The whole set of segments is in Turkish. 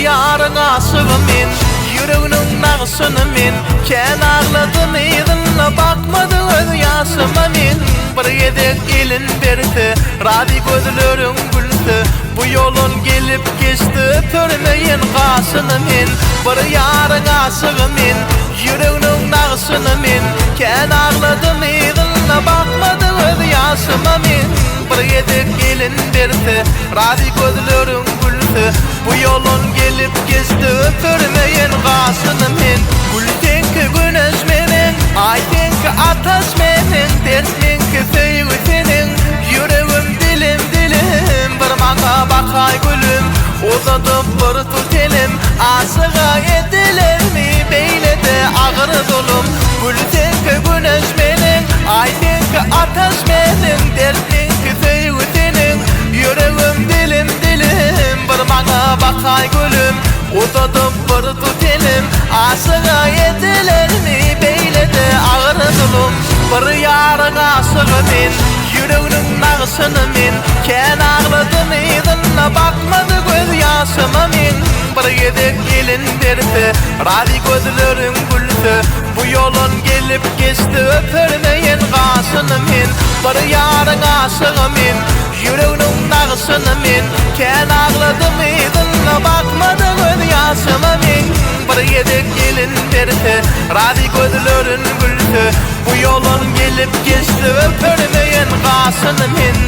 yarın aşığım men, yüreğinin nağısını men. Ken ağladım idinle bakmadı öz yaşıma men. Bir yedek elin berdi, radi gözlerin güldü. Bu yolun gelip geçti, törmeyin gaşını men. Bir yarın aşığım men, yüreğinin nağısını men. Ken ağladım idinle bakmadı öz yaşıma men. Bir yedek elin berdi, radi gözlerin güldü. Bu yolun gelip geçti, törmeyin gaşını men. Gültenki güneş menen, aytenki ataş menen. Dertmenki söýgü senin, yüreğim dilim dilim. Bir maňa bakay gülüm, uzadyp bir tut elim. Aşyga edilermi beýle de agyr dolum. Gültenki güneş menen, aytenki ataş menen. Dertmenki söýgü senin, yüreğim dilim dilim. Bir maňa bakay gülüm, uzadyp bir tut elim. Aşyga edilermi beýle de agyr dolum. Bir yarın aşığım men, yüreğinin nağısyny men. Ken ağladım idinle bakmadı göz yaşyma men. Bir yedek elin berdi, radi gözlerin güldü. Bu yolun gelip geçti, öpermeyin gaşyny men. Bir yarın aşığım men, yüreğinin nağısyny men. Ken ağladım idinle bakmadı göz yaşyma men. Bir yedek elin berdi, radi gözlerin güldü. Bu yolun gelip geçti, öpermeyin gaşyny men.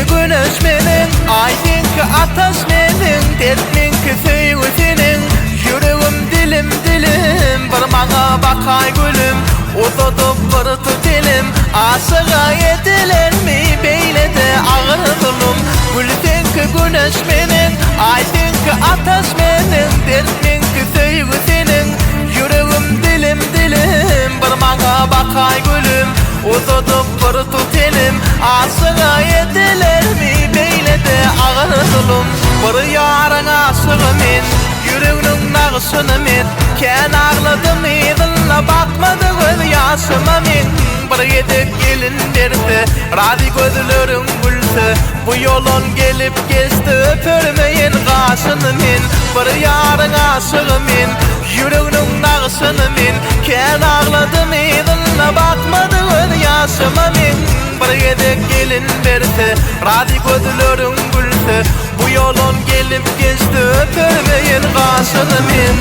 Güneş menen, aytenki ataş menen. Dertmenki söýgü senin, yüreğim dilim dilim. Bir maňa bakay gülüm, uzadyp bir tut elim. Aşyga edilermi beýle de agyr dolum. Gültenki güneş menen, aytenki ataş menen. Dertmenki söýgü senin, yüreğim dilim dilim. Bir maňa bakay gülüm, uzadyp bir tut elim. Aşyga edilermi beýle de agyr dolum. Bir yarın aşığım men, yüreğinin nağısyny men. Ken ağladım idinle bakmadı göz yaşyma men. Bir yedek elin berdi, radi gözlerin güldü. Bu yolun gelip geçti, öpermeyin gaşyny men. Bir yarın aşığım men, yüreğinin nağısyny men. Ken ağladım idinle bakmadı göz yaşyma men. Bir yedek elin berdi, radi gözlerin güldü. Bu yolun gelip geçti, öpermeyin gaşyny men.